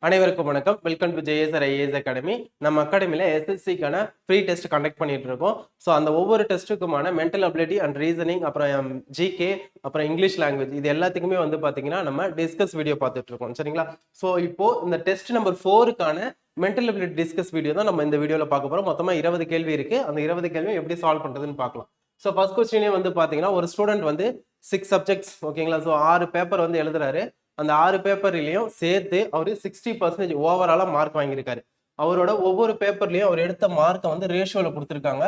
அனைவருக்கும் வணக்கம். Welcome to JSR IAS academy. நம்ம அகாடமியில் எஸ்எஸ்சிக்கான ஃப்ரீ டெஸ்ட் கண்டக்ட் பண்ணிட்டு இருக்கோம். ஸோ அந்த ஒவ்வொரு டெஸ்ட்டுக்குமான மென்டல் அபிலிட்டி அண்ட் ரீசனிங், அப்புறம் ஜிகே, அப்புறம் இங்கிலீஷ் லாங்குவேஜ், இது எல்லாத்துக்குமே வந்து பார்த்தீங்கன்னா நம்ம டிஸ்கஸ் வீடியோ பார்த்துட்டு இருக்கோம். சரிங்களா? ஸோ இப்போ இந்த டெஸ்ட் நம்பர் 4க்கான மென்டல் அபிலிட்டி டிஸ்கஸ் வீடியோ தான் நம்ம இந்த வீடியோவில் பார்க்க போகிறோம். மொத்தமாக 20 கேள்வி இருக்கு. அந்த 20 கேள்வியும் எப்படி சால்வ் பண்ணுறதுன்னு பார்க்கலாம். ஸோ ஃபர்ஸ்ட் கொஸ்டினே வந்து பார்த்தீங்கன்னா, ஒரு ஸ்டூடெண்ட் வந்து 6 சப்ஜெக்ட்ஸ், ஓகேங்களா? ஸோ 6 பேப்பர் வந்து எழுதுறாரு. அந்த 6 பேப்பர்லயும் சேர்த்து அவரு 60% ஓவராலா மார்க் வாங்கியிருக்காரு. அவரோட ஒவ்வொரு பேப்பர்லயும் அவர் எடுத்த மார்க்கை வந்து ரேஷியோல கொடுத்துருக்காங்க.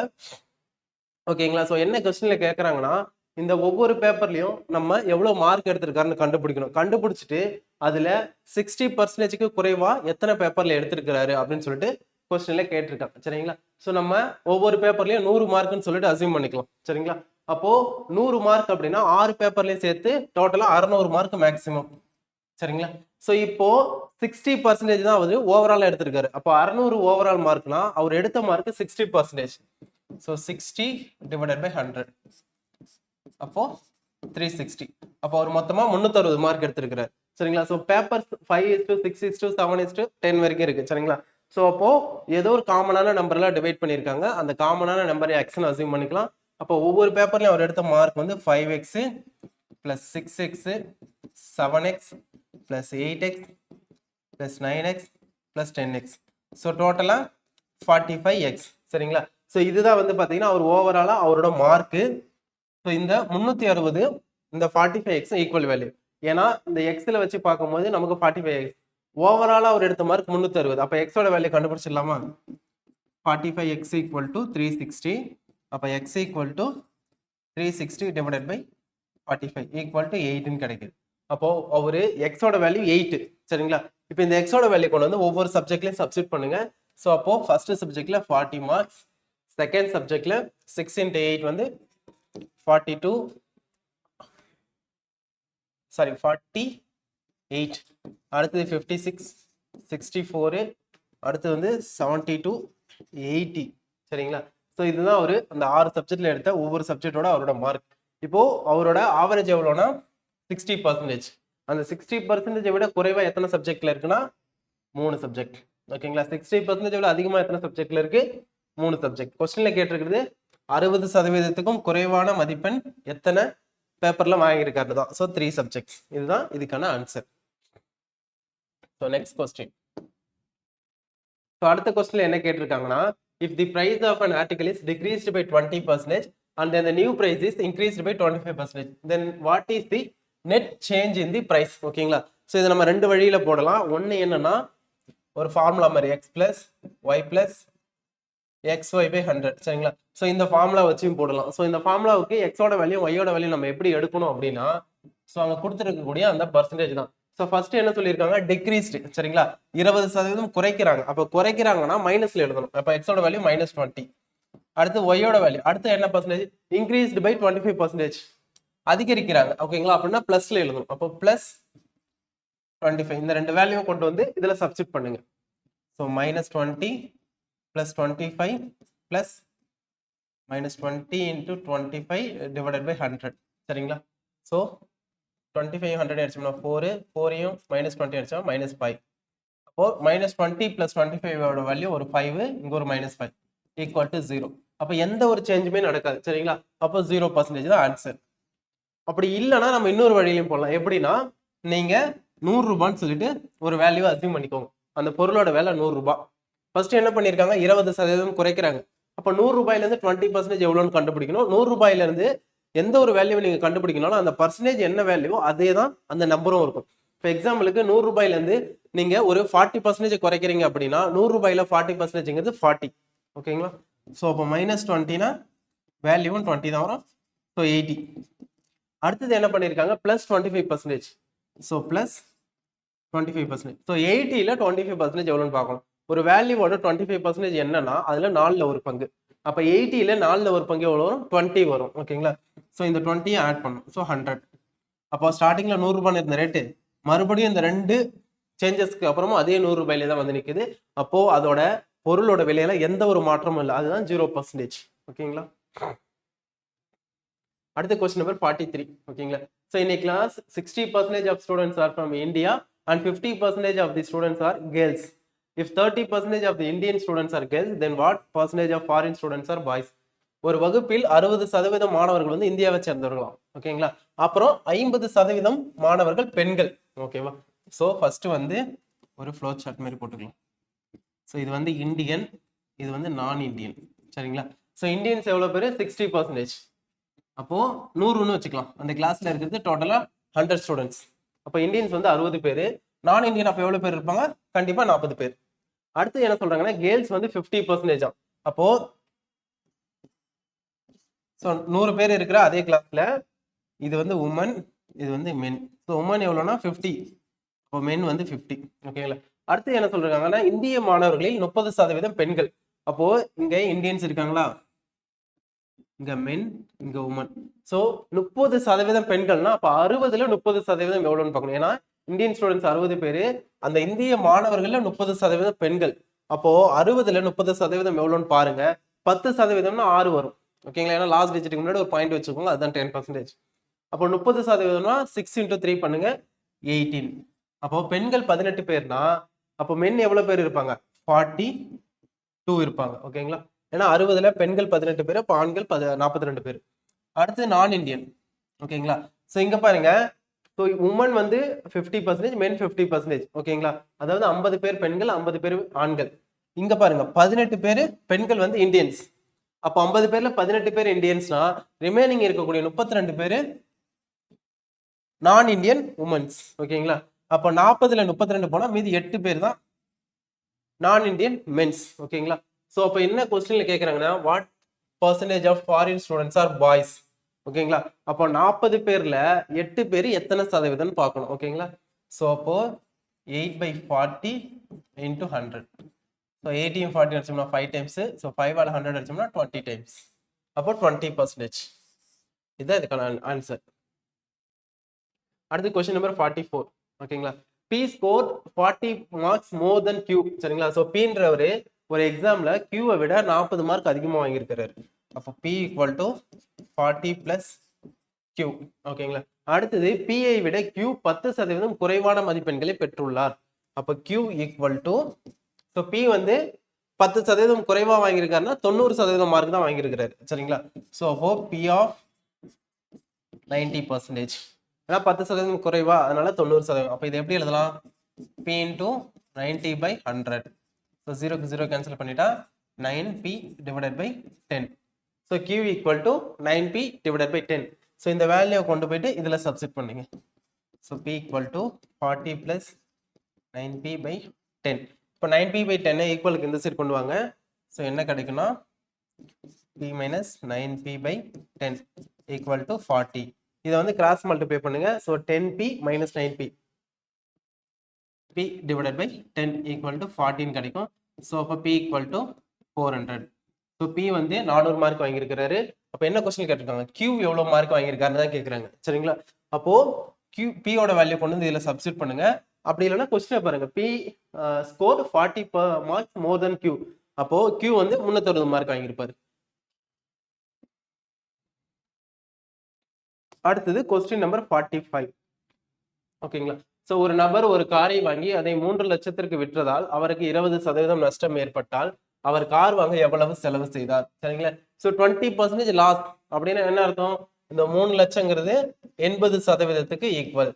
ஓகேங்களா? ஸோ என்ன கொஸ்டின்ல கேட்கறாங்கன்னா, இந்த ஒவ்வொரு பேப்பர்லயும் நம்ம எவ்வளவு மார்க் எடுத்திருக்காருன்னு கண்டுபிடிக்கணும். கண்டுபிடிச்சிட்டு அதுல 60%க்கு குறைவா எத்தனை பேப்பர்ல எடுத்திருக்கிறாரு அப்படின்னு சொல்லிட்டு கொஸ்டின்ல கேட்டிருக்காங்க. சரிங்களா? ஸோ நம்ம ஒவ்வொரு பேப்பர்லயும் 100 மார்க்னு சொல்லிட்டு அசியூம் பண்ணிக்கலாம். சரிங்களா? அப்போ 100 மார்க் அப்படின்னா 6 பேப்பர்லயும் சேர்த்து டோட்டலா 600 மார்க் மேக்சிமம். சரிங்களா? சோ இப்போ 60% தான் வந்து ஓவரால் எடுத்திருக்காரு. அப்போ 600 ஓவரால் மார்க்னா அவர் எடுத்த மார்க் 60%. So 60 divided by 100. அப்போ 360. அப்போ அவர் மொத்தமா 360 மார்க் எடுத்திருக்காரு. சரிங்களா? சோ பேப்பர் 5:6:7:10 வரைக்கும் இருக்கு. சரிங்களா? சோ அப்போ ஏதோ ஒரு காமனான நம்பர்ல டிவைட் பண்ணிருக்காங்க. அந்த காமனான நம்பரை x ன்னு அஸ்யூம் பண்ணிக்கலாம். அப்போ ஒவ்வொரு பேப்பர்லயும் அவர் எடுத்த மார்க் வந்து 5x plus 6x, 7x plus 8x plus 9x plus 10x. So டோட்டலா 45x. சரிங்களா? ஸோ இதுதான் வந்து பார்த்தீங்கன்னா அவர் ஓவராலா அவரோட மார்க்கு. ஸோ இந்த 360 இந்த 45x ஈக்குவல் வேல்யூ. ஏன்னா இந்த எக்ஸ்ல வச்சு பார்க்கும்போது நமக்கு 45x. ஓவராலா அவர் எடுத்த மார்க் 360. அப்போ எக்ஸோட வேல்யூ கண்டுபிடிச்சிடலாமா? 45x equal to 360. அப்போ x equal to 360 divided by 45 equal to 8 கிடைக்குது. அப்போ அவரு எக்ஸோட வேல்யூ 8. சரிங்களா? இப்போ இந்த எக்ஸோட வேல்யூ கொண்டு வந்து ஒவ்வொரு சப்ஜெக்ட்லயும் சப்ஸ்டிட் பண்ணுங்க. ஸோ அப்போ ஃபர்ஸ்ட் சப்ஜெக்ட்ல 40 மார்க்ஸ், செகண்ட் சப்ஜெக்ட்ல 6 into 8 வந்து 42, சாரி 48, அடுத்தது 56, 64, அடுத்து வந்து 72, 80. சரிங்களா? ஸோ இதுதான் அவரு அந்த 6 சப்ஜெக்ட்ல எடுத்த ஒவ்வொரு சப்ஜெக்டோட அவரோட மார்க். இப்போ அவரோட ஆவரேஜ் எவ்வளோனா 60%. அந்த 60% விட குறைவா எத்தனை சப்ஜெக்ட்ல இருக்குன்னா 3 சப்ஜெக்ட். ஓகேங்களா? 60% விட அதிகமா எத்தனை சப்ஜெக்ட்ல இருக்கு? 3 சப்ஜெக்ட். கொஸ்டின்ல கேட்டிருக்கிறது 60%க்கும் குறைவான மதிப்பெண் எத்தனை பேப்பர்ல வாங்கியிருக்காரு தான். So 3 subjects. இதுதான் இதுக்கான answer. So next question. So அடுத்த கொஸ்டின்ல என்ன கேட்டிருக்காங்கன்னா, if the price of an article is decreased by 20% and then the new price is increased by 25%, then what is the net change in the price? ஓகேங்களா? So இதை நம்ம ரெண்டு வழியில போடலாம். ஒன்னு என்னன்னா ஒரு ஃபார்முலா மாதிரி x plus y plus xy by 100. சரிங்களா? ஸோ இந்த ஃபார்முலா வச்சும் போடலாம். ஸோ இந்த ஃபார்முலாவுக்கு எக்ஸோட வேல்யூ ஒய்யோட வேல்யூ நம்ம எப்படி எடுக்கணும் அப்படின்னா, ஸோ அங்க கொடுத்துருக்கக்கூடிய அந்த பர்சன்டேஜ் தான். ஸோ ஃபர்ஸ்ட் என்ன சொல்லியிருக்காங்க? டிக்ரீஸ்டு. சரிங்களா? 20% குறைக்கிறாங்க. அப்போ குறைக்கிறாங்கன்னா மைனஸ்ல எழுதணும். அப்போ எக்ஸோட வேல்யூ -20. அடுத்து ஒய்யோட வேல்யூ அடுத்து என்ன பர்சன்டேஜ்? Increased by 25%. அதிகரிக்கிறாங்க. ஓகேங்களா? அப்படின்னா பிளஸ்ல எழுதணும். அப்போ பிளஸ் 25. இந்த ரெண்டு வேல்யூ கொண்டு வந்து இதுல சப்ஸ்டிட் பண்ணுங்க. So -20 plus 25 plus -20 into 25 divided by 100. சரிங்களா? ஸோ 25 100 அடிச்சோம்னா 4, 4ஐயும் -20 அடிச்சா -5. அப்போ -20 plus 25 ஓட வேல்யூ ஒரு 5, இங்க ஒரு -5 equal to 0. அப்ப எந்த ஒரு சேஞ்சுமே நடக்காது. சரிங்களா? அப்போ 0% தான் ஆன்சர். அப்படி இல்லைன்னா நம்ம இன்னொரு வழியிலையும் போடலாம். எப்படின்னா, நீங்க 100 ரூபான்னு சொல்லிட்டு ஒரு வேல்யூ அசியூம் பண்ணிக்கோங்க. அந்த பொருளோட விலை 100 ரூபாய். ஃபர்ஸ்ட் என்ன பண்ணிருக்காங்க? 20% குறைக்கிறாங்க. அப்ப 100 ரூபாயில இருந்து 20% எவ்வளவுன்னு கண்டுபிடிக்கணும். 100 ரூபாயில இருந்து எந்த ஒரு வேல்யூ நீங்க கண்டுபிடிக்கணும், அந்த பர்சன்டேஜ் என்ன வேல்யூ அதே தான் அந்த நம்பரும் இருக்கும். இப்போ எக்ஸாம்பிளுக்கு 100 ரூபாயில இருந்து நீங்க ஒரு 40% குறைக்கிறீங்க அப்படின்னா 100 ரூபாயில 40%ங்கிறது 40. ஓகேங்களா? ஸோ அப்போ -20னா வேல்யூவும் 20 தான் வரும். ஸோ 80. அடுத்தது என்ன பண்ணிருக்காங்க? பிளஸ் 25%. So plus 25%. ஸோ 80ல 25% எவ்வளோன்னு பார்க்கணும். ஒரு வேல்யூவோட 25% என்னன்னா அதுல 4ல ஒரு பங்கு. அப்ப 80ல 4ல ஒரு பங்கு எவ்வளோ வரும்? 20 வரும். ஓகேங்களா? ஸோ இந்த 20 ஆட் பண்ணும். ஸோ 100. அப்போ ஸ்டார்டிங்ல 100 ரூபாய் இருந்த ரேட்டு மறுபடியும் இந்த ரெண்டு சேஞ்சஸ்க்கு அப்புறமும் அதே 100 ரூபாயில தான் வந்து நிக்குது. அப்போ அதோட பொருளோட விலையில எந்த ஒரு மாற்றமும் இல்லை. அதுதான் 0%. ஓகேங்களா? அடுத்த கொஸ்டின் நம்பர் 43. ஓகேங்களா? So in a class 60% of students are from India and 50% of the students are girls. If 30% of the Indian students are girls, then what percentage of foreign students are boys? ஒரு வகுப்பில் 60% மாணவர்கள் வந்து இந்தியாவை சேர்ந்தவர்களாம். ஓகேங்களா? அப்புறம் 50% மாணவர்கள் பெண்கள். ஓகேவா? ஸோ ஃபர்ஸ்ட் வந்து ஒரு ஃப்ளோ சார்ட் மாதிரி போட்டுக்கலாம். ஸோ இது வந்து இந்தியன், இது வந்து நான் இந்தியன். சரிங்களா? ஸோ இந்தியன்ஸ் எவ்வளோ பேர்? 60%. அப்போ 100ன்னு வச்சுக்கலாம். அந்த கிளாஸ்ல இருக்கிறது டோட்டலா 100 ஸ்டூடெண்ட்ஸ். அப்போ இந்தியன்ஸ் வந்து 60 பேர், நான் இந்தியன் அப்போ எவ்வளவு பேர் இருப்பாங்க? கண்டிப்பா 40 பேர். அடுத்து என்ன சொல்றாங்கன்னா கேர்ள்ஸ் வந்து 50%. அப்போ 100 பேர் இருக்கிற அதே கிளாஸ்ல இது வந்து உமன், இது வந்து மென். ஸோ உமன் எவ்வளோனா 50, அப்போ மென் வந்து 50. ஓகேங்களா? அடுத்து என்ன சொல்றாங்கன்னா இந்திய மாணவர்களில் 30% பெண்கள். அப்போ இங்க இந்தியன்ஸ் இருக்காங்களா, இங்க மென், இங்க உமன். ஸோ 30% பெண்கள்னா அப்ப 60ல 30% எவ்வளோன்னு பார்க்கணும். ஏன்னா இந்தியன் ஸ்டூடெண்ட்ஸ் 60 பேரு, அந்த இந்திய மாணவர்கள்ல 30% பெண்கள். அப்போ 60ல 30% எவ்வளோன்னு பாருங்க. 10%னா 6 வரும். ஓகேங்களா? ஏன்னா லாஸ்ட் டிஜிட்டுக்கு முன்னாடி ஒரு பாயிண்ட் வச்சுக்கோங்க, அதுதான் 10%. அப்போ 30%னா 6 × 3 பண்ணுங்க, 18. அப்போ பெண்கள் 18 பேர்னா அப்போ மென் எவ்வளவு பேர் இருப்பாங்க? 42 இருப்பாங்க. ஓகேங்களா? ஏன்னா 60ல பெண்கள் 18 பேர், அப்போ ஆண்கள் 42 பேர். அடுத்து நான் இந்தியன். ஓகேங்களா? ஸோ இங்க பாருங்க, ஸோ உமன் வந்து 50%, மென் 50%. ஓகேங்களா? அதாவது 50 பேர் பெண்கள், 50 பேர் ஆண்கள். இங்க பாருங்க 18 பேர் பெண்கள் வந்து இந்தியன்ஸ். அப்போ 50 பேர்ல 18 பேர் இந்தியன்ஸ்னா ரிமைனிங் இருக்கக்கூடிய 32 பேர் நான் இந்தியன் உமன்ஸ். ஓகேங்களா? அப்போ 40ல 32 போனா மீதி 8 பேர் தான் நான் இந்தியன் மென்ஸ். ஓகேங்களா? ஸோ அப்போ என்ன கொஸ்டின்ல கேட்குறாங்கன்னா what percentage of foreign students are boys. ஓகேங்களா? அப்போ 40 பேர்ல 8 பேர் எத்தனை சதவீதம்னு பார்க்கணும். ஓகேங்களா? ஸோ அப்போ 8/40 × 100. So 80 40 அடிச்சோம்னா 5 times. So 5 100 அடிச்சோம்னா 20 times. அப்போ 20%. இதுதான் இதுக்கான ஆன்சர். அடுத்து கொஸ்டின் நம்பர் 44. ஓகேங்களா? P scored 40 marks more than Q. சரிங்களா? ஸோ Pன்றவரு ஒரு எக்ஸாம்ல Qவை விட 40 மார்க் அதிகமாக வாங்கியிருக்கிறாரு. அப்போ P = 40 + Q. ஓகேங்களா? அடுத்தது Pயை விட Q 10% குறைவான மதிப்பெண்களை பெற்றுள்ளார். அப்போ Q = ஸோ P வந்து 10% குறைவா வாங்கியிருக்காருன்னா 90% மார்க் தான் வாங்கியிருக்கிறாரு. சரிங்களா? ஸோ அப்போ P of 90%. ஏன்னா 10% குறைவா, அதனால 90%. அப்போ இது எப்படி எழுதலாம்? P × 90/100. ஸோ 0க்கு 0 கேன்சல் பண்ணிட்டா 9P / 10. So Q = 9P / 10. So இந்த வேல்யூவை கொண்டு போயிட்டு இதில் சப்ஸ்டிட் பண்ணுங்க. So P = 40 + 9P/10. இப்போ 9P/10 ஈக்குவலுக்கு இந்த சைடு கொண்டு வாங்க. ஸோ என்ன கிடைக்குன்னா P - 9P/10 = 40. இதை வந்து கிராஸ் மல்டிப்ளை பண்ணுங்க. ஸோ 10P - 9P P / 10 = 14 கிடைக்கும். ஸோ அப்போ P = 400. ஸோ P வந்து 400 மார்க் வாங்கியிருக்கிறாரு. அப்போ என்ன கொஸ்டின் கேட்டிருக்காங்க? Q எவ்வளோ மார்க் வாங்கியிருக்காருன்னு தான் கேட்குறாங்க. சரிங்களா? அப்போ P யோட வேல்யூ கொண்டு வந்து இதில் சப்ஸ்டிட் பண்ணுங்க. அப்படி இல்லைன்னா கொஸ்டினை பாருங்க. P scored 40 marks more than Q. அப்போ Q வந்து 360 மார்க் வாங்கியிருப்பாரு. அடுத்தது கொஸ்டின் நம்பர் 45. ஓகேங்களா? ஸோ ஒரு நபர் ஒரு காரை வாங்கி அதை 3 லட்சத்திற்கு விற்றதால் அவருக்கு 20% நஷ்டம் ஏற்பட்டால் அவர் கார் வாங்க எவ்வளவு செலவு செய்தார்? சரிங்களா? ஸோ 20% லாஸ் அப்படின்னா என்ன அர்த்தம்? இந்த 3 லட்சங்கிறது 80%க்கு ஈக்குவல்.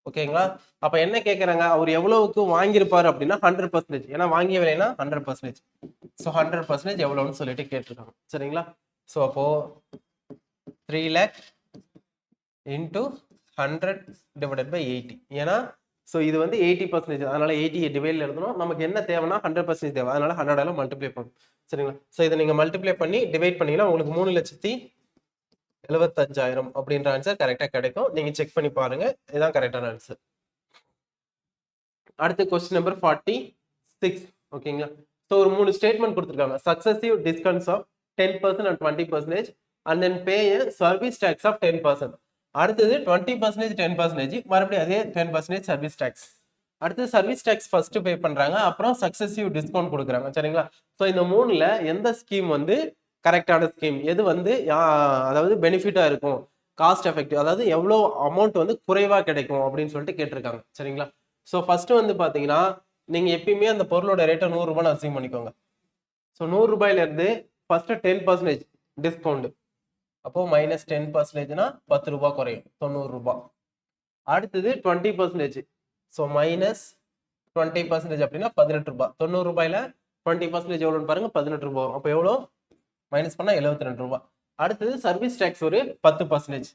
ஓகேங்களா? அப்ப என்ன கேட்கறாங்க? அவர் எவ்வளவுக்கு வாங்கியிருப்பாரு அப்படின்னா 100%. ஏன்னா வாங்கிய விலைனா 100%. ஸோ 100% எவ்வளவுன்னு சொல்லிட்டு கேட்டிருக்காங்க. சரிங்களா? ஸோ அப்போ 3 lakh into 100 / 80. ஏன்னா ஸோ இது வந்து 80%. அதனால 80 டிவைட்ல எழுதணும். நமக்கு என்ன தேவைன்னா 100% தேவை. அதனால 100ஆல மல்டிப்ளை பண்ணணும். சரிங்களா? ஸோ இதை நீங்க மல்டிப்ளை பண்ணி டிவைட் பண்ணீங்கன்னா உங்களுக்கு 3,75,000 அப்படின்ற ஆன்சர் கரெக்டா கிடைக்கும். நீங்க செக் பண்ணி பாருங்க. இதுதான் கரெக்டான ஆன்சர். அடுத்து கொஸ்டின் நம்பர் 46. ஓகேங்களா? ஸோ ஒரு 3 ஸ்டேட்மெண்ட் கொடுத்துருக்காங்க. Successive discounts of 10% and 20% and then pay a service tax of 10%. அடுத்தது 20% 10%, மறுபடியும் அதே 10% சர்வீஸ் டேக்ஸ். அடுத்து சர்வீஸ் டேக்ஸ் ஃபர்ஸ்ட் பே பண்றாங்க, அப்புறம் சக்சஸிவ் டிஸ்கவுண்ட் கொடுக்குறாங்க. சரிங்களா? ஸோ இந்த 3ல எந்த ஸ்கீம் வந்து கரெக்டான ஸ்கீம், எது வந்து அதாவது பெனிஃபிட்டா இருக்கும் காஸ்ட் எஃபெக்டிவ், அதாவது எவ்வளோ அமௌண்ட் வந்து குறைவாக கிடைக்கும் அப்படின்னு சொல்லிட்டு கேட்டிருக்காங்க. சரிங்களா? ஸோ ஃபர்ஸ்ட் வந்து பார்த்தீங்கன்னா நீங்கள் எப்பயுமே அந்த பொருளோட ரேட்டை 100 ரூபான்னு அசீவ் பண்ணிக்கோங்க. ஸோ 100 ரூபாயிலேருந்து ஃபர்ஸ்ட் 10% டிஸ்கவுண்ட், அப்போ -10%னா 10 ரூபாய் குறையும், 90 ரூபாய். அடுத்தது 20%, ஸோ -20% அப்படின்னா 18 ரூபாய். 90 ரூபாயில 20% எவ்வளோன்னு பாருங்க, 18 ரூபாய் வரும். அப்போ எவ்வளோ மைனஸ் பண்ணா 72 ரூபாய். அடுத்தது சர்வீஸ் டேக்ஸ் ஒரு 10%,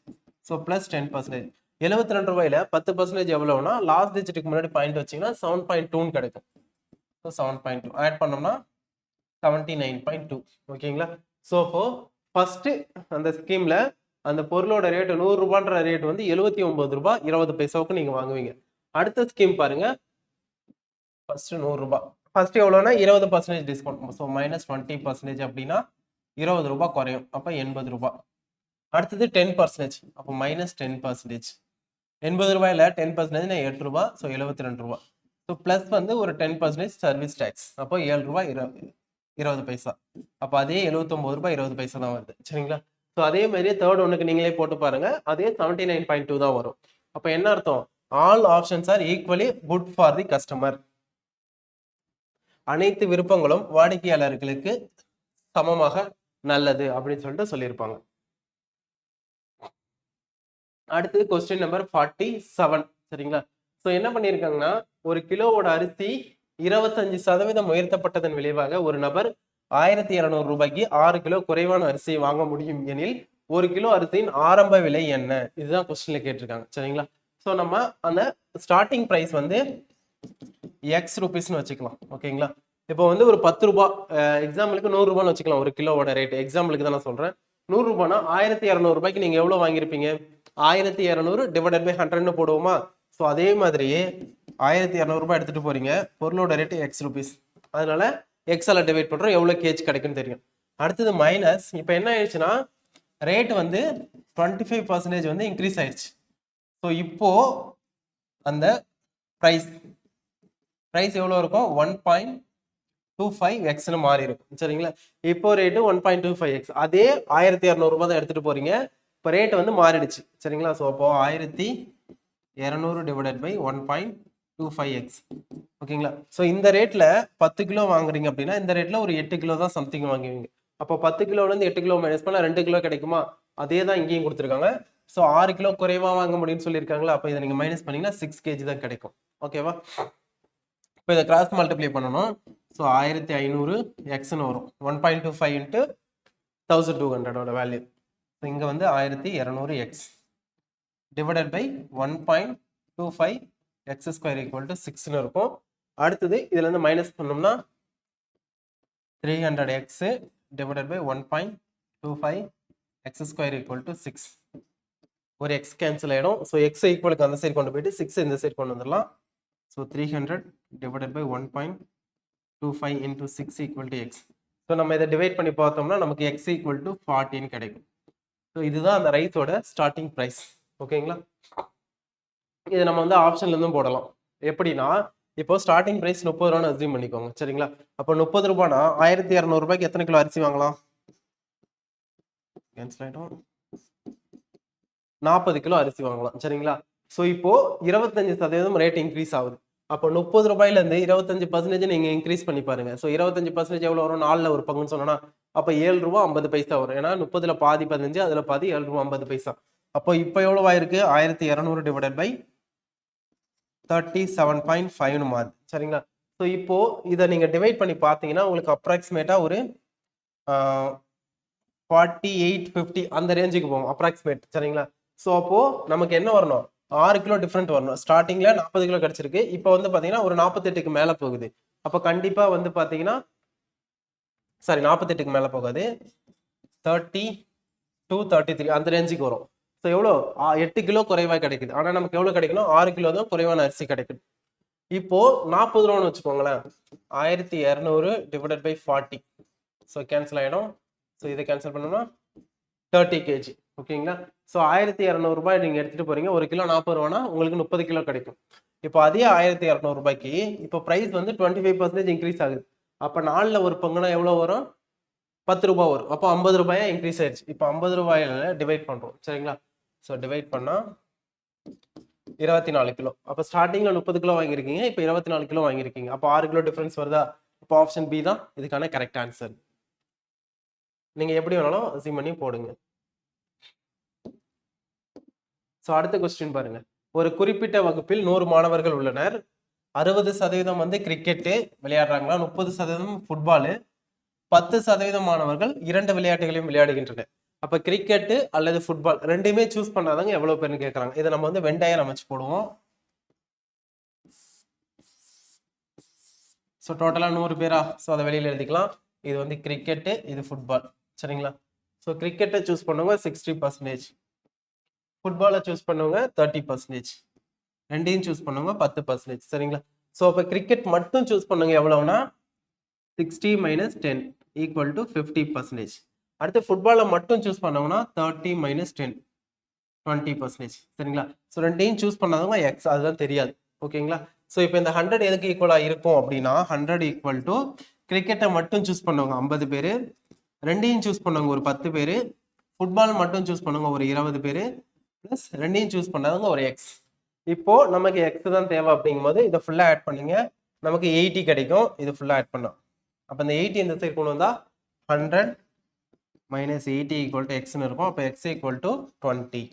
ஸோ பிளஸ் 10%. 72 ரூபாயில 10% எவ்வளவுனா லாஸ்ட் டிஜிட்டுக்கு முன்னாடி பாயிண்ட் வச்சீங்கன்னா 7.2 கிடைக்கும். ஸோ 7.2 ஆட் பண்ணோம்னா 79.2. ஓகேங்களா? ஸோ இப்போ ஃபர்ஸ்ட் அந்த ஸ்கீம்ல அந்த பொருளோட ரேட் 100 ரூபான்ற ரேட் வந்து 79 ரூபாய் 20 பைசாவுக்கு நீங்க வாங்குவீங்க. அடுத்த ஸ்கீம் பாருங்க, ஃபர்ஸ்ட் 100 ரூபாய், ஃபர்ஸ்ட் எவ்வளோனா 20% டிஸ்கவுண்ட், ஸோ -20% அப்படின்னா 20 ரூபாய் குறையும், அப்போ 80 ரூபாய். அடுத்தது 10%, அப்போ -10%. 80 ரூபாயில 10% 8 ரூபாய், ஸோ 72 ரூபாய். ஸோ பிளஸ் வந்து ஒரு 10% சர்வீஸ் டேக்ஸ், அப்போ 7 ரூபாய் 20 பைசா. அப்போ அதே 79 ரூபாய் 20 பைசா தான் வருது. சரிங்களா? ஸோ அதே மாதிரி தேர்ட் ஒன்றுக்கு நீங்களே போட்டு பாருங்க, அதே 79.2 தான் வரும். அப்போ என்ன அர்த்தம்? All options are equally good for the customer. அனைத்து விருப்பங்களும் வாடிக்கையாளர்களுக்கு சமமாக நல்லது அப்படின்னு சொல்லிட்டு சொல்லியிருப்பாங்க. அடுத்தது கொஸ்டின் நம்பர் 47. சரிங்களா? ஸோ என்ன பண்ணியிருக்காங்கன்னா, ஒரு கிலோவோட அரிசி 25% உயர்த்தப்பட்டதன் விளைவாக ஒரு நபர் 1200 ரூபாய்க்கு 6 கிலோ குறைவான அரிசியை வாங்க முடியும் எனில் 1 கிலோ அரிசியின் ஆரம்ப விலை என்ன? இதுதான் கொஸ்டின்ல கேட்டிருக்காங்க. சரிங்களா? ஸோ நம்ம அந்த ஸ்டார்டிங் பிரைஸ் வந்து எக்ஸ் ருபீஸ்னு வச்சுக்கலாம். ஓகேங்களா? இப்போ வந்து ஒரு 10 ரூபாய், எக்ஸாம்பிளுக்கு 100 ரூபான்னு வச்சுக்கலாம் ஒரு கிலோவோட ரேட். எக்ஸாம்பிளுக்கு தான் நான் சொல்றேன். 100 ரூபாய்னா 1200 ரூபாய்க்கு நீங்க எவ்வளவு வாங்கியிருப்பீங்க? 1200 டிவைடட் பை 100ன்னு போடுவோமா? ஸோ அதே மாதிரியே 1200 ரூபாய் எடுத்துட்டு போறீங்க, பொருளோட ரேட் எக்ஸ் ருபீஸ், அதனால எக்ஸால டிவைட் பண்றோம், எவ்வளவு கேஜ் கிடைக்குன்னு தெரியும். அடுத்தது மைனஸ், இப்போ என்ன ஆயிடுச்சுன்னா ரேட் வந்து 25% வந்து இன்க்ரீஸ் ஆயிடுச்சு. ஸோ இப்போ அந்த பிரைஸ் எவ்வளவு இருக்கும்? 1.25x மாறி இருக்கும். சரிங்களா? இப்போ ரேட்டு 1.25x, அதே 1200 ரூபாய் தான் எடுத்துட்டு போறீங்க, இப்போ ரேட் வந்து மாறிடுச்சு. சரிங்களா? ஸோ அப்போ 1200 டிவைடட் பை 1.25x. ஓகேங்களா? ஸோ இந்த ரேட்ல 10 கிலோ வாங்குறீங்க அப்படின்னா இந்த ரேட்ல ஒரு 8 கிலோ தான் சம்திங் வாங்குவீங்க. அப்போ 10 கிலோல இருந்து 8 கிலோ மைனஸ் பண்ணா 2 கிலோ கிடைக்குமா? அதே தான் இங்கேயும் கொடுத்துருக்காங்க. ஸோ 6 கிலோ குறைவா வாங்க முடியும்னு சொல்லியிருக்காங்களா, அப்போ இதை நீங்க மைனஸ் பண்ணீங்கன்னா 6 kg தான் கிடைக்கும். ஓகேவா? இப்போ இதை கிராஸ் மல்டிப்ளை பண்ணணும். ஸோ 1500 எக்ஸ்ன்னு வரும், 1.25 இன்ட்டு 1200 வேல்யூ. இங்க வந்து 1200x divided by 1.25 x square equal to 6ன்னு இருக்கும். அடுத்தது இதுல இருந்து மைனஸ் பண்ணோம்னா 300x divided by 1.25 x square equal to 6. ஒரு எக்ஸ் கேன்சல் ஆயிடும். ஸோ எக்ஸ் ஈக்குவலுக்கு அந்த சைடு கொண்டு போயிட்டு 6 இந்த சைடு கொண்டு வந்துடலாம். So 300 divided by 1.25 into 6 equal to x. So நம்ம இதை டிவைட் பண்ணி பார்த்தோம்னா நமக்கு எக்ஸ் ஈக்குவல் டு 14 கிடைக்கும். ஸோ இதுதான் அந்த ரைஸோட ஸ்டார்டிங் ப்ரைஸ். ஓகேங்களா? இதை நம்ம வந்து ஆப்ஷன்ல இருந்தும் போடலாம். எப்படின்னா, இப்போ ஸ்டார்டிங் பிரைஸ் 30 ரூபான்னு அஸ்யூம் பண்ணிக்கோங்க. சரிங்களா? அப்போ 30 ரூபாய்னா 1200 ரூபாய்க்கு எத்தனை கிலோ அரிசி வாங்கலாம்? கேன்சல் ஆயிடும். 40 கிலோ அரிசி வாங்கலாம். சரிங்களா? ஸோ இப்போ 25% ரேட் இன்க்ரீஸ் ஆகுது. அப்போ 30 ரூபாயில இருந்து 25% நீங்க இன்க்ரீஸ் பண்ணி பாருங்க. ஸோ 25% எவ்வளவு வரும்? 4ல ஒரு பங்குன்னு சொன்னா அப்போ 7 ரூபாய் 50 பைசா வரும். ஏன்னா 30ல பாதி 15, அதுல பாதி 7 ரூபாய் 50 பைசா. அப்போ இப்போ எவ்வளவு ஆயிருக்கு? 1200 டிவைடட் பை 37.5 மாறுது. சரிங்களா? ஸோ இப்போ இதை நீங்க டிவைட் பண்ணி பார்த்தீங்கன்னா உங்களுக்கு அப்ராக்சிமேட்டா ஒரு 48-50 அந்த ரேஞ்சுக்கு போகும் அப்ராக்சிமேட். சரிங்களா? ஸோ அப்போ நமக்கு என்ன வரணும்? 6 கிலோ டிஃப்ரெண்ட் வரணும். ஸ்டார்டிங்ல 40 கிலோ கிடைச்சிருக்கு, இப்போ வந்து பாத்தீங்கன்னா ஒரு 48க்கு மேல போகுது. அப்போ கண்டிப்பா வந்து பாத்தீங்கன்னா 48க்கு மேல போகாது, 30 to 33 அந்த ரேஞ்சுக்கு வரும். ஸோ எவ்வளோ? 8 கிலோ குறைவா கிடைக்குது. ஆனா நமக்கு எவ்வளவு கிடைக்கணும்? 6 கிலோ தான் குறைவான அரிசி கிடைக்குது. இப்போ 40 ரூபான்னு வச்சுக்கோங்களேன், 1200 டிவைடட் பை 40. ஸோ கேன்சல் ஆயிடும். ஸோ இதை கேன்சல் பண்ணோம்னா 30 kg. ஓகேங்களா? ஸோ 1200 ரூபாய் நீங்க எடுத்துட்டு போறீங்க, ஒரு கிலோ 40 ரூபானா உங்களுக்கு 30 கிலோ கிடைக்கும். இப்போ அதே 1200 ரூபாய்க்கு இப்போ பிரைஸ் வந்து 25% இன்க்ரீஸ் ஆகுது. அப்போ 4ல ஒரு பங்குனா எவ்வளவு வரும்? 10 ரூபாய் வரும். அப்போ 50 ரூபாயா இன்க்ரீஸ் ஆயிடுச்சு. இப்போ 50 ரூபாயில டிவைட் பண்றோம். சரிங்களா? ஸோ டிவைட் பண்ணால் 24 கிலோ. அப்போ ஸ்டார்டிங்கில் 30 கிலோ வாங்கியிருக்கீங்க, இப்போ 24 கிலோ வாங்கியிருக்கீங்க. அப்போ 6 கிலோ டிஃப்ரென்ஸ் வருதா? இப்போ ஆப்ஷன் பி தான் இதுக்கான கரெக்ட் ஆன்சர். நீங்கள் எப்படி வேணாலும் அசியூம் பண்ணி போடுங்க. ஸோ அடுத்த கொஸ்டின் பாருங்க. ஒரு குறிப்பிட்ட வகுப்பில் 100 மாணவர்கள் உள்ளனர். 60% வந்து கிரிக்கெட்டு விளையாடுறாங்களா, 30% ஃபுட்பாலு, 10% மாணவர்கள் 2 விளையாட்டுகளையும் விளையாடுகின்றனர். அப்ப கிரிக்கெட்டு அல்லது ஃபுட்பால் ரெண்டுமே சூஸ் பண்ணாதாங்க எவ்வளவு பேர்னு கேட்கறாங்க. இதை நம்ம வந்து வெண்டையர் அமைச்சு போடுவோம். ஸோ டோட்டலா 100 பேரா? ஸோ அதை வெளியில எழுதிக்கலாம். இது வந்து கிரிக்கெட்டு, இது ஃபுட்பால். சரிங்களா? ஸோ கிரிக்கெட்டை சூஸ் பண்ணவங்க 60%, ஃபுட்பாலை சூஸ் பண்ணவங்க 30%, ரெண்டையும் சூஸ் பண்ணவங்க 10%. சரிங்களா? ஸோ அப்போ கிரிக்கெட் மட்டும் சூஸ் பண்ணவங்க எவ்வளவுனா 60 - 10 = 50%. அடுத்து ஃபுட்பாலை மட்டும் சூஸ் பண்ணவங்கன்னா 30 - 10 20%. சரிங்களா? ஸோ ரெண்டையும் சூஸ் பண்ணாதவங்க எக்ஸ், அதுதான் தெரியாது. ஓகேங்களா? ஸோ இப்போ இந்த 100 எதுக்கு ஈக்குவலா இருக்கும் அப்படின்னா 100 = கிரிக்கெட்டை மட்டும் சூஸ் பண்ணவங்க 50 பேர், ரெண்டையும் சூஸ் பண்ணவங்க ஒரு 10 பேர், ஃபுட்பால் மட்டும் சூஸ் பண்ணவங்க ஒரு 20 பேர், பிளஸ் ரெண்டையும் சூஸ் பண்ணவங்க ஒரு எக்ஸ். இப்போ நமக்கு எக்ஸ் தான் தேவை அப்படிங்கும்போது இதை ஃபுல்லா ஆட் பண்ணுங்க, நமக்கு 80 கிடைக்கும். இது ஃபுல்லா ஆட் பண்ணோம். அப்போ இந்த 80 இந்த சைடு கொண்டு வந்தா 100 - 80 = x ன்னு இருக்கும். அப்போ x = 20.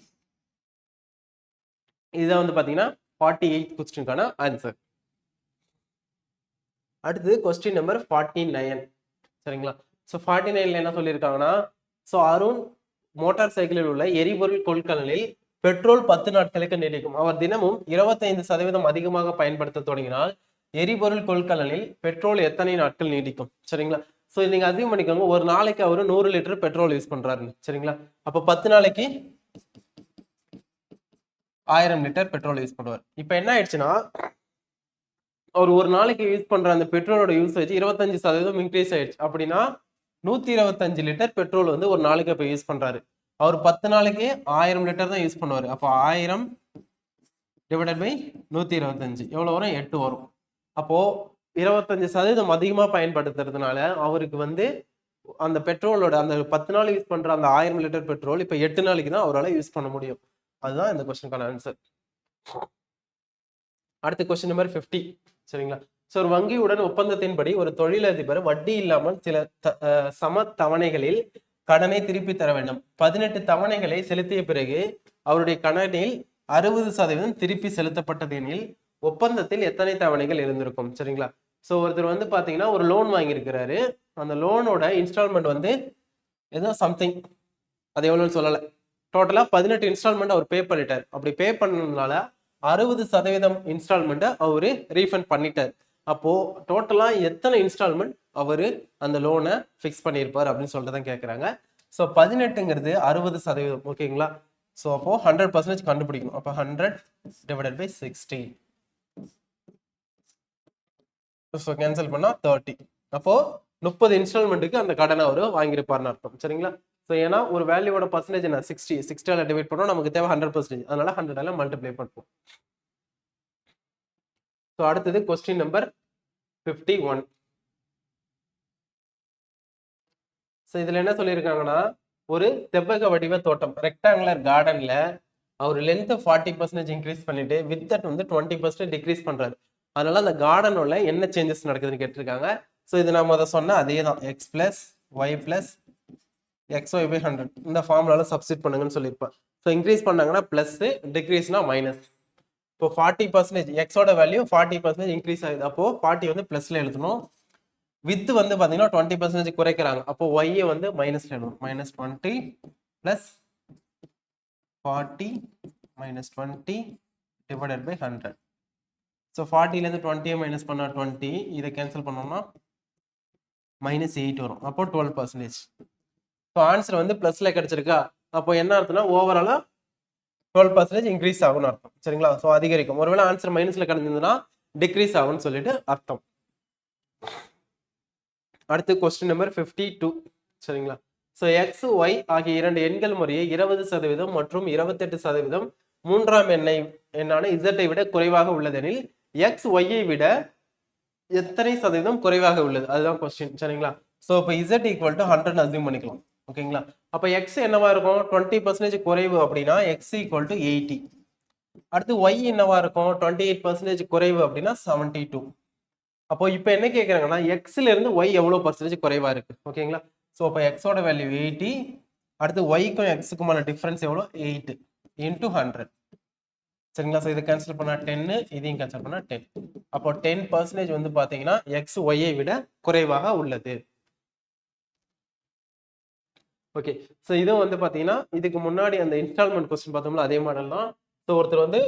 இதுதான் வந்து பாத்தீங்கன்னா 48th கொஸ்டினுக்கான ஆன்சர். அடுத்து கொஸ்டின் நம்பர் 49. சரிங்களா? ஸோ 49ல என்ன சொல்லியிருக்காங்கன்னா, ஸோ அருண் மோட்டார் சைக்கிளில் உள்ள எரிபொருள் கொள்கலனில் பெட்ரோல் 10 நாட்களுக்கு நீடிக்கும். அவர் தினமும் 25% அதிகமாக பயன்படுத்த தொடங்கினால் எரிபொருள் கொள்கலனில் பெட்ரோல் எத்தனை நாட்கள் நீடிக்கும்? சரிங்களா? ஸோ நீங்க அசியூம் பண்ணிக்கோங்க, ஒரு நாளைக்கு அவரு 100 லிட்டர் பெட்ரோல் யூஸ் பண்றாரு. சரிங்களா? அப்போ 10 நாளைக்கு 1000 லிட்டர் பெட்ரோல் யூஸ் பண்ணுவார். இப்போ என்ன ஆயிடுச்சுன்னா, அவர் ஒரு நாளைக்கு யூஸ் பண்ற அந்த பெட்ரோலோட யூசேஜ் 25% இன்க்ரீஸ் ஆயிடுச்சு. அப்படின்னா 125 லிட்டர் பெட்ரோல் வந்து ஒரு நாளைக்கு இப்போ யூஸ் பண்றாரு. அவர் 10 நாளைக்கு 1000 லிட்டர் தான் யூஸ் பண்ணுவாரு. அப்போ 1000 ÷ 125 எவ்வளவு வரும்? 8 வரும். அப்போ 25% அதிகமா பயன்படுத்துறதுனால அவருக்கு வந்து அந்த பெட்ரோலோட அந்த 10 நாள் யூஸ் பண்ற அந்த 1000 லிட்டர் பெட்ரோல் இப்ப 8 நாளைக்கு தான் அவரால் யூஸ் பண்ண முடியும். அதுதான் இந்த கொஸ்டினுக்கான ஆன்சர். அடுத்த கொஸ்டின் நம்பர் 50. சரிங்களா? ஸோ ஒரு வங்கியுடன் ஒப்பந்தத்தின்படி ஒரு தொழிலதிபர் வட்டி இல்லாமல் சில சம தவணைகளில் கடனை திருப்பி தர வேண்டும். 18 தவணைகளை செலுத்திய பிறகு அவருடைய கடனில் 60% திருப்பி செலுத்தப்பட்டது எனில் ஒப்பந்தத்தில் எத்தனை தவணைகள் இருந்திருக்கும்? சரிங்களா? ஸோ ஒருத்தர் வந்து பாத்தீங்கன்னா ஒரு லோன் வாங்கியிருக்கிறாரு. அந்த லோனோட இன்ஸ்டால்மெண்ட் வந்து ஏதோ சம்திங், அது எவ்வளோன்னு சொல்லலை. டோட்டலா 18 இன்ஸ்டால்மெண்ட் அவர் பே பண்ணிட்டார். அப்படி பே பண்ணதுனால 60% இன்ஸ்டால்மெண்ட்டை அவரு ரீஃபண்ட் பண்ணிட்டார். அப்போ டோட்டலா எத்தனை இன்ஸ்டால்மெண்ட் அவரு அந்த லோனை ஃபிக்ஸ் பண்ணியிருப்பார் அப்படின்னு சொல்லிட்டு தான் கேட்குறாங்க. ஸோ 18ங்கிறது 60%. ஓகேங்களா? ஸோ அப்போ 100% கண்டுபிடிக்கணும். அப்போ 100 ÷ 60. ஸோ கேன்சல் பண்ணா 30. அப்போ 30 இன்ஸ்டால்மெண்ட்டுக்கு அந்த கடனை அவர் வாங்கியிருப்பார்னு அர்த்தம். சரிங்களா? ஸோ ஏன்னா ஒரு வேல்யூவோட பர்சன்டேஜ் என்ன? 60. 60ஆல டிவைட் பண்ணோம், நமக்கு தேவை 100%. அதனால 100ஆல மல்டிப்ளை பண்ணுவோம். ஸோ அடுத்தது கொஸ்டின் நம்பர் 51. ஸோ இதுல என்ன சொல்லியிருக்காங்கன்னா, ஒரு செவ்வக வடிவ தோட்டம் ரெக்டாங்குலர் கார்டன்ல அவர் லென்த் 40% இன்க்ரீஸ் பண்ணிட்டு வித் வந்து 20% டிக்ரீஸ் பண்றாரு. அதனால அந்த கார்டனோட என்ன சேஞ்சஸ் நடக்குதுன்னு கேட்டிருக்காங்க. ஸோ இது நம்ம அதை சொன்ன அதே தான், x + y + xy/100 இந்த ஃபார்முலால சப்ஸ்டிட் பண்ணுங்கன்னு சொல்லியிருப்பேன். ஸோ இன்க்ரீஸ் பண்ணாங்கன்னா பிளஸ், டிக்ரீஸ்னா மைனஸ். இப்போ 40% எக்ஸோட வேல்யூ 40% இன்க்ரீஸ் ஆகுது. அப்போ 40 வந்து பிளஸ்ல எழுதணும். வித் வந்து பாத்தீங்கன்னா 20% குறைக்கிறாங்க. அப்போ y வந்து மைனஸ்ல எழுதணும். -20 + 40 - 20 / 100. ஸோ 40ல இருந்து 20 மைனஸ் பண்ணா 20, இதை கேன்சல் பண்ணோம்னா -8 வரும். அப்போ 12%. ஸோ ஆன்சர் வந்து பிளஸ்ல கிடைச்சிருக்கா? அப்போ என்ன அர்த்தம்னா ஓவராலா 12% இன்க்ரீஸ் ஆகும்னு அர்த்தம். சரிங்களா? ஸோ அதிகரிக்கும். ஒருவேளை ஆன்சர் மைனஸ்ல கிடைச்சிருந்ததுன்னா டிக்ரீஸ் ஆகும்னு சொல்லிட்டு அர்த்தம். அடுத்து கொஸ்டின் நம்பர் 52. சரிங்களா? ஸோ x, y ஆகிய இரண்டு எண்கள் முறையே 20% மற்றும் 28% மூன்றாம் எண்ணான z விட குறைவாக உள்ளதெனில் x, y விட எத்தனை சதவீதம் குறைவாக உள்ளது? அதுதான் கொஸ்டின். சரிங்களா? ஸோ இப்போ z = 100 அசியூம் பண்ணிக்கலாம். ஓகேங்களா? அப்ப எக்ஸ் என்னவா இருக்கும்? 20% குறைவு அப்படின்னா எக்ஸ் ஈக்குவல் டு 80. அடுத்து ஒய் என்னவா இருக்கும்? 28% குறைவு அப்படின்னா 72. அப்போ இப்போ என்ன கேட்குறாங்கன்னா எக்ஸ்ல இருந்து ஒய் எவ்வளோ பர்சன்டேஜ் குறைவா இருக்கு? ஓகேங்களா? ஸோ அப்போ எக்ஸோட வேல்யூ 80, அடுத்து ஒய்க்கும் எக்ஸுக்குமான டிஃபரன்ஸ் எவ்வளோ? 8 இன்டூ 100. சரிங்களா? ஸோ இதை கேன்சல் பண்ணா 10, இதையும் கேன்சல் பண்ணா 10. அப்போ 10% வந்து பார்த்தீங்கன்னா எக்ஸ் ஒய்யை விட குறைவாக உள்ளது. ஓகே, ஸோ இதுவும் வந்து பார்த்தீங்கன்னா இதுக்கு முன்னாடி அந்த இன்ஸ்டால்மெண்ட் கொஸ்டின் பார்த்தோம்ல அதே மாடல் தான். ஸோ ஒருத்தர் வந்து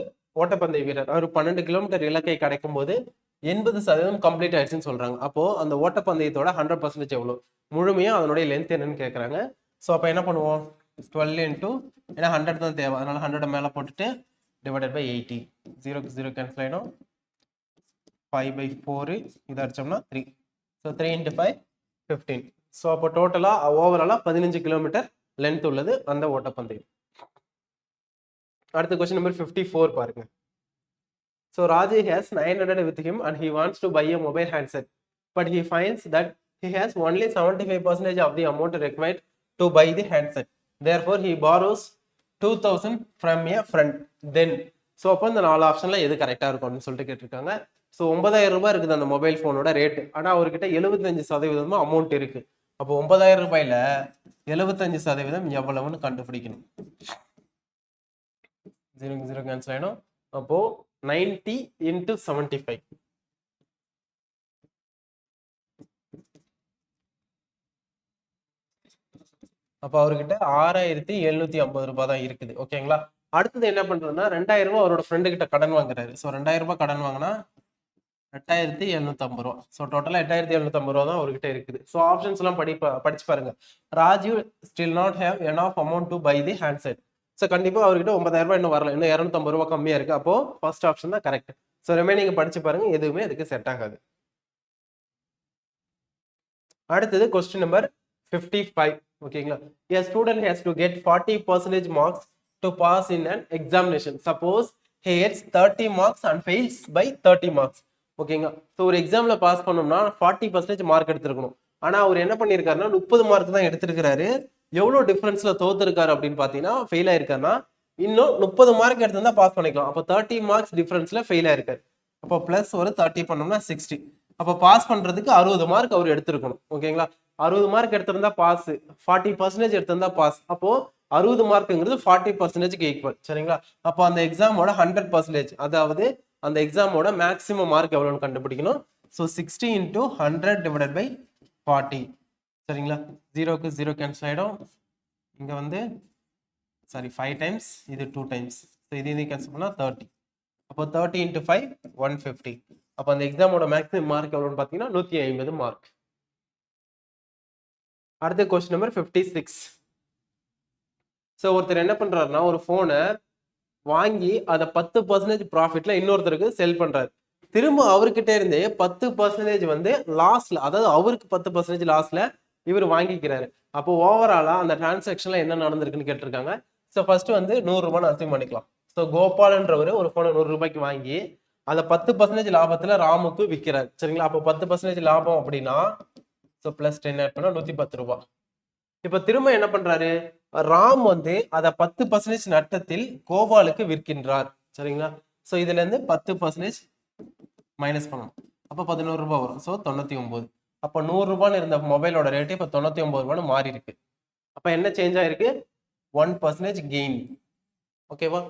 ஓட்டப்பந்தய வீரர் அவர் 12 கிலோமீட்டர் இலக்கை கிடைக்கும் போது 80% கம்ப்ளீட் ஆயிடுச்சுன்னு சொல்றாங்க. அப்போ அந்த ஓட்டப்பந்தயத்தோட 100% எவ்வளோ? முழுமையா அதனுடைய லென்த் என்னன்னு கேட்குறாங்க. ஸோ அப்போ என்ன பண்ணுவோம்? 12 இன்டூ, ஏன்னா 100 தான் தேவை, அதனால 100 மேலே போட்டுட்டு டிவைடட் பை 80. 0க்கு 0 கேன்சல் ஆகிடும். 5/4 இதை அடிச்சோம்னா 3. So 3 into 5 15. ஸோ அப்போ டோட்டலாக ஓவராலாக 15 கிலோமீட்டர் லென்த் உள்ளது அந்த ஓட்டப்பந்தயம். அடுத்த கொஸ்டின் நம்பர் 54 பாருங்க. So Raji has 900 with him and he wants to buy a mobile handset, but he finds that he has only 75% of the amount required to buy the handset. Therefore he borrows 2000 from a friend. Then so அப்போ இந்த 4 ஆப்ஷன்ல எது கரெக்டாக இருக்கும் அப்படின்னு சொல்லிட்டு கேட்டிருக்காங்க. So 9000 ரூபாய் இருக்குது அந்த மொபைல் ஃபோனோட ரேட்டு, ஆனால் அவர்கிட்ட 75% அமௌண்ட் இருக்கு. அப்போ 9000 ரூபாயில 75% எவ்வளவுன்னு கண்டுபிடிக்கணும். 0க்கு 0 கேன்சல் ஆகிடும். அப்போ 90 into 75. அப்போ அவர்கிட்ட 6750 ரூபாய் தான் இருக்குது. ஓகேங்களா? அடுத்தது என்ன பண்றதுன்னா 2000 ரூபாய் அவரோட ஃப்ரெண்டு கிட்ட கடன் வாங்குறாரு. ஸோ 2000 ரூபாய் கடன் வாங்கினா 8750 ரூபா. ஸோ டோட்டலா 8750 ரூபா தான் அவர்கிட்ட இருக்குது. ஸோ ஆப்ஷன்ஸ் எல்லாம் படிச்சு பாருங்க. Raju still not have enough amount to buy the handset. So கண்டிப்பா அவர்கிட்ட 9000 ரூபாய் இன்னும் வரல, இன்னும் 250 ரூபாய் கம்மியா இருக்கு. அப்போ ஃபர்ஸ்ட் ஆப்ஷன் தான் கரெக்ட். ஸோ ரிமைனிங் படிச்சு பாருங்க, எதுவுமே அதுக்கு செட் ஆகாது. அடுத்தது கொஸ்டின் நம்பர் 55. ஓகேங்களா? A student has to get 40% marks to pass in an examination. Suppose he gets 30 marks and fails by 30 marks. ஓகேங்களா? ஸோ ஒரு எக்ஸாம்ல பாஸ் பண்ணோம்னா 40% மார்க் எடுத்திருக்கணும். ஆனா அவர் என்ன பண்ணியிருக்காருன்னா 30 மார்க் தான் எடுத்திருக்கிறாரு. எவ்வளோ டிஃபரன்ஸ்ல தோத்துருக்காரு அப்படின்னு பார்த்தீங்கன்னா ஃபெயில் ஆயிருக்காருன்னா இன்னும் 30 மார்க் எடுத்திருந்தா பாஸ் பண்ணிக்கலாம். அப்போ 30 மார்க்ஸ் டிஃபரன்ஸ்ல ஃபெயில் ஆயிருக்காரு. அப்போ பிளஸ் ஒரு 30 பண்ணோம்னா 60. அப்போ பாஸ் பண்றதுக்கு 60 மார்க் அவர் எடுத்திருக்கணும். ஓகேங்களா? 60 மார்க் எடுத்திருந்தா பாஸ், 40% எடுத்திருந்தா பாஸ். அப்போ 60 மார்க்குங்கிறது 40%க்கு ஈக்குவல். சரிங்களா? அப்போ அந்த எக்ஸாமோட 100%, அதாவது அந்த எக்ஸாமோட மேக்ஸிமம் மார்க் எவ்வளோன்னு கண்டுபிடிக்கணும். So 60 into 100 divided by 40. சரிங்களா? 0க்கு 0 கேன்சல் ஆகிடும். இங்கே வந்து சாரி 5 டைம்ஸ், இது 2 டைம்ஸ். ஸோ இது கேன்சல் பண்ணால் 30. அப்போ 30 into 5 150. அப்போ அந்த எக்ஸாமோட மேக்ஸிமம் மார்க் எவ்வளோன்னு பார்த்தீங்கன்னா 150 மார்க். அடுத்த கொஸ்டின் நம்பர் 56. ஸோ ஒருத்தர் என்ன பண்றாருன்னா ஒரு ஃபோனை வாங்கி அதை 10% ப்ராஃபிட்ல இன்னொருத்தருக்கு செல் பண்றாரு. திரும்ப அவர்கிட்ட இருந்தே 10% வந்து லாஸ்ல, அதாவது அவருக்கு 10% லாஸ்ல இவர் வாங்கிக்கிறாரு. அப்போ ஓவராலா அந்த டிரான்சாக்ஷன்ல என்ன நடந்திருக்குன்னு கேட்டிருக்காங்க. ஸோ ஃபர்ஸ்ட் வந்து 100 ரூபாய் அசைன் பண்ணிக்கலாம். ஸோ கோபால்ன்றவர் ஒரு ஃபோனை 100 ரூபாய்க்கு வாங்கி அதை 10% லாபத்துல ராமுக்கு விற்கிறார். சரிங்களா? அப்போ 10% லாபம் அப்படின்னா ஸோ பிளஸ் 10 ஆட் பண்ணா 110 ரூபாய். இப்ப திரும்ப என்ன பண்றாரு? ராம் வந்து அதை 10% நட்டத்தில் கோபாலுக்கு விற்கின்றார். சரிங்களா? ஸோ இதுல இருந்து 10% மைனஸ் பண்ணணும். அப்போ 11 ரூபாய் வரும். ஸோ 99. அப்போ 100 ரூபான்னு இருந்த மொபைலோட ரேட்டு இப்போ 99 ரூபான்னு மாறி இருக்கு. அப்ப என்ன சேஞ்ச் ஆயிருக்கு? 1% கெயின். ஓகேவா?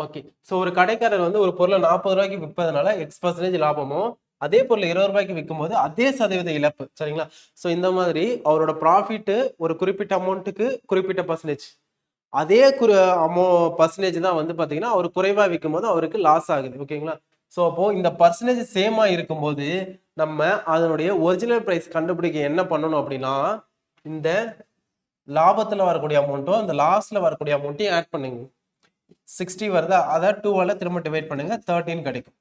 ஓகே. ஸோ ஒரு கடைக்காரர் வந்து ஒரு பொருளை 40 ரூபாய்க்கு விற்பதனால X% லாபமும், அதே பொருள் 20 ரூபாய்க்கு விற்கும் போது அதே சதவீத இழப்பு. சரிங்களா? ஸோ இந்த மாதிரி அவரோட ப்ராஃபிட் ஒரு குறிப்பிட்ட அமௌண்ட்டுக்கு குறிப்பிட்ட பர்சன்டேஜ், அதே பர்சன்டேஜ் தான் வந்து பாத்தீங்கன்னா அவர் குறைவா விற்கும் போது அவருக்கு லாஸ் ஆகுது. ஓகேங்களா? ஸோ அப்போ இந்த பர்சன்டேஜ் சேமா இருக்கும்போது நம்ம அதனுடைய ஒரிஜினல் பிரைஸ் கண்டுபிடிக்க என்ன பண்ணணும் அப்படின்னா இந்த லாபத்துல வரக்கூடிய அமௌண்ட்டும் அந்த லாஸ்ல வரக்கூடிய அமௌண்ட்டையும் ஆட் பண்ணுங்க. 60 வருதா, அதை 2ஆல திரும்ப டிவைட் பண்ணுங்க, 13 கிடைக்கும்.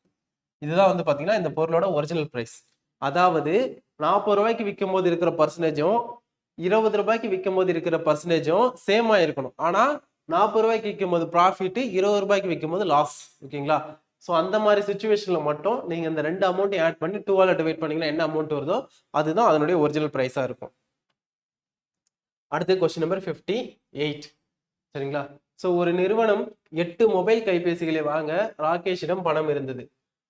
இதுதான் வந்து பாத்தீங்கன்னா இந்த பொருளோட ஒரிஜினல் பிரைஸ். அதாவது 40 ரூபாய்க்கு விற்கும் போது இருக்கிற பர்சன்டேஜும் 20 ரூபாய்க்கு விற்கும் போது இருக்கிற பர்சன்டேஜும் சேமா இருக்கணும். ஆனா 40 ரூபாய்க்கு விற்கும் போது ப்ராஃபிட், 20 ரூபாய்க்கு விற்கும் போது லாஸ். ஓகேங்களா? ஸோ அந்த மாதிரி சுச்சுவேஷன்ல மட்டும் நீங்க இந்த ரெண்டு அமௌண்ட்டையும் ஆட் பண்ணி 2ஆல் டிவைட் பண்ணீங்கன்னா என்ன அமௌண்ட் வருதோ அதுதான் அதனுடைய ஒரிஜினல் பிரைஸா இருக்கும். அடுத்து கொஸ்டின் நம்பர் 58. சரிங்களா? ஸோ ஒரு நிறுவனம் 8 மொபைல் கைபேசிகளை வாங்க ராகேஷிடம் பணம் இருந்தது.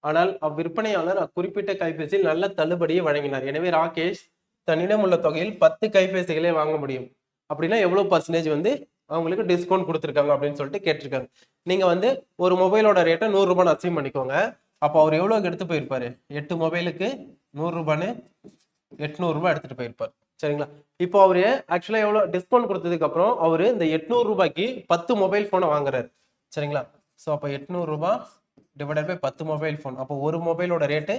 ஆனால் அவ்விற்பனையாளர் அக்குறிப்பிட்ட கைபேசியில் நல்ல தள்ளுபடியை வழங்கினார். எனவே ராகேஷ் தன்னிடம் உள்ள தொகையில் 10 கைபேசிகளை வாங்க முடியும். அப்படின்னா எவ்வளவு பர்சன்டேஜ் வந்து அவங்களுக்கு டிஸ்கவுண்ட் கொடுத்துருக்காங்க அப்படின்னு சொல்லிட்டு கேட்டிருக்காங்க. நீங்க வந்து ஒரு மொபைலோட ரேட்டை 100 ரூபான்னு அசீவ் பண்ணிக்கோங்க. அப்போ அவர் எவ்வளவுக்கு எடுத்து போயிருப்பாரு? 8 மொபைலுக்கு 100 ரூபான்னு 800 ரூபாய் எடுத்துட்டு போயிருப்பார். சரிங்களா? இப்போ அவரு ஆக்சுவலா எவ்வளவு டிஸ்கவுண்ட் கொடுத்ததுக்கு அப்புறம் அவரு இந்த 800 ரூபாய்க்கு 10 மொபைல் போனை வாங்குறாரு. சரிங்களா? ஸோ அப்போ 800 ரூபாய் டிவைடட் பை 10 மொபைல் போன். அப்போ ஒரு மொபைலோட ரேட்டு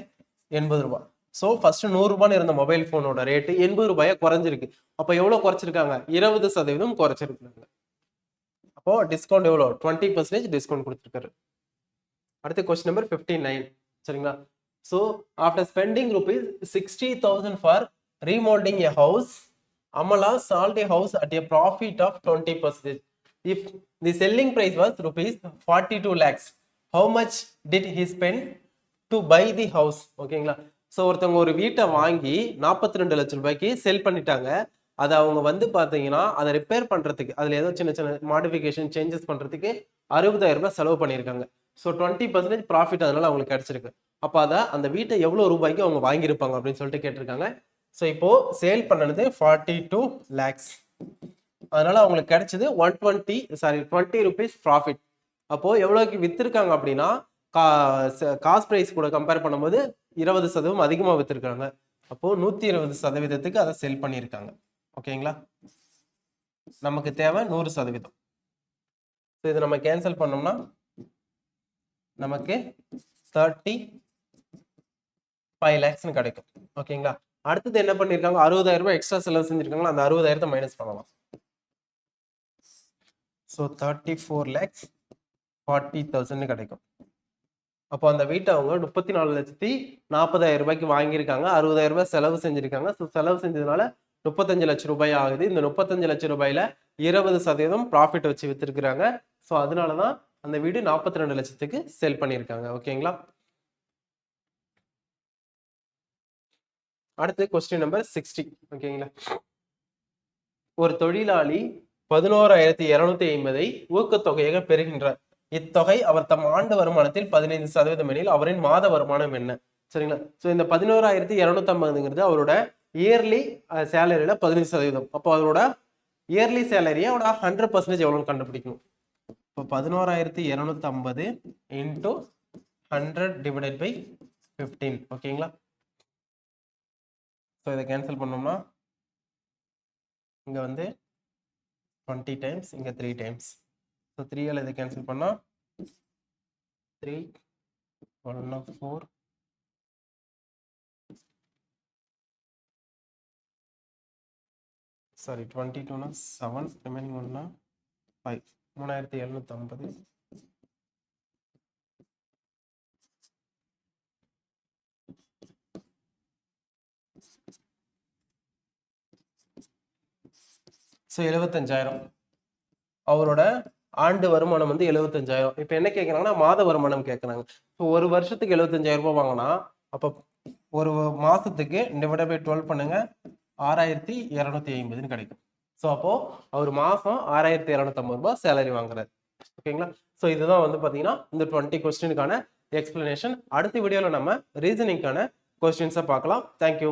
80 ரூபாய். ஸோ ஃபர்ஸ்ட் 100 ரூபான்னு இருந்த மொபைல் போனோட ரேட்டு 80 ரூபாயா குறைஞ்சிருக்கு. அப்போ எவ்வளவு குறைச்சிருக்காங்க? 20% குறைச்சிருக்காங்க. அப்போ டிஸ்கவுண்ட் எவ்வளோ? 20% டிஸ்கவுண்ட் கொடுத்துருக்காரு. அடுத்த கொஸ்டின் நம்பர் 59. சரிங்களா? So after spending ₹60,000 for remodeling a house, Amala sold a house at a profit of 20%. If the selling price was ₹42 lakhs, how much did he spend to buy the house? ஓகேங்களா? So ஒருத்தவங்க ஒரு வீட்டை வாங்கி 42 லட்சம் ரூபாய்க்கு செல் பண்ணிட்டாங்க. அதை அவங்க வந்து பார்த்தீங்கன்னா அதை ரிப்பேர் பண்ணுறதுக்கு அதில் ஏதோ சின்ன சின்ன மாடிஃபிகேஷன் சேஞ்சஸ் பண்ணுறதுக்கு 60,000 ரூபாய் செலவு பண்ணியிருக்காங்க. ஸோ 20% ப்ராஃபிட் அதனால அவங்களுக்கு கிடைச்சிருக்கு. அப்போ அதை அந்த வீட்டை எவ்வளோ ரூபாய்க்கு அவங்க வாங்கியிருப்பாங்க அப்படின்னு சொல்லிட்டு கேட்டிருக்காங்க. ஸோ இப்போ சேல் பண்ணது 42 lakhs. அதனால அவங்களுக்கு கிடைச்சது 20 rupees ப்ராஃபிட். அப்போ எவ்வளோக்கு வித்திருக்காங்க அப்படின்னா காஸ்ட் பிரைஸ் கூட கம்பேர் பண்ணும்போது 20% அதிகமா வித்திருக்காங்க. அப்போ 120%க்கு அதை செல் பண்ணியிருக்காங்க. ஓகேங்களா? நமக்கு தேவை 100%. இதை நம்ம கேன்சல் பண்ணோம்னா நமக்கு 35 lakhs கிடைக்கும். ஓகேங்களா? அடுத்தது என்ன பண்ணிருக்காங்க? 60,000 ரூபாய் எக்ஸ்ட்ரா செலவு செஞ்சிருக்காங்க. அந்த 60,000 மைனஸ் பண்ணலாம். ஸோ 34,40,000 கிடைக்கும். அப்போ அந்த வீட்டை அவங்க 34,40,000 ரூபாய்க்கு வாங்கியிருக்காங்க. 60,000 ரூபாய் செலவு செஞ்சிருக்காங்க. ஸோ செலவு செஞ்சதுனால 35 லட்சம் ரூபாய் ஆகுது. இந்த 35 லட்சம் ரூபாயில 20% ப்ராஃபிட் வச்சு வித்துருக்காங்க. ஸோ அதனாலதான் அந்த வீடு 42 லட்சத்துக்கு செல் பண்ணியிருக்காங்க. ஓகேங்களா? அடுத்து கொஸ்டின் நம்பர் 60. ஓகேங்களா? ஒரு தொழிலாளி 11,250 ஊக்கத்தொகையாக பெறுகின்றார். இத்தொகை அவர் தம் ஆண்டு வருமானத்தில் 15% எனில் அவரின் மாத வருமானம் என்ன? சரிங்களா? ஸோ இந்த 11,250ங்கிறது அவரோட இயர்லி சேலரியில 15%. அப்போ அவரோட இயர்லி சேலரியை அவரோட 100% எவ்வளோன்னு கண்டுபிடிக்கணும். இப்போ 11,250 இன்டூ 100 டிவைடட் பை 15. ஓகேங்களா? ஸோ இதை கேன்சல் பண்ணோம்னா இங்கே வந்து 20 டைம்ஸ், இங்கே 3 டைம்ஸ். ஸோ 3ஆல் இதை கேன்சல் பண்ணால் 3 1 4 சாரி 22னா 7 ரிமைனிங் 1னா 5 3,750. ஸோ 75,000 அவரோட ஆண்டு வருமானம் வந்து 75,000. இப்போ என்ன கேட்குறாங்கன்னா மாத வருமானம் கேட்குறாங்க. ஸோ ஒரு வருஷத்துக்கு 75,000 ரூபாய் வாங்கினா அப்போ ஒரு மாசத்துக்கு டிவைட் பை 12 பண்ணுங்க 6,250 கிடைக்கும். ஸோ அப்போ அவர் மாசம் 6,250 ரூபாய் சேலரி வாங்குறாரு. ஓகேங்களா? ஸோ இதுதான் வந்து பார்த்தீங்கன்னா இந்த 20 கொஸ்டினுக்கான எக்ஸ்பிளனேஷன். அடுத்த வீடியோவில் நம்ம ரீசனிங்கான கொஸ்டின்ஸை பார்க்கலாம். தேங்க்யூ.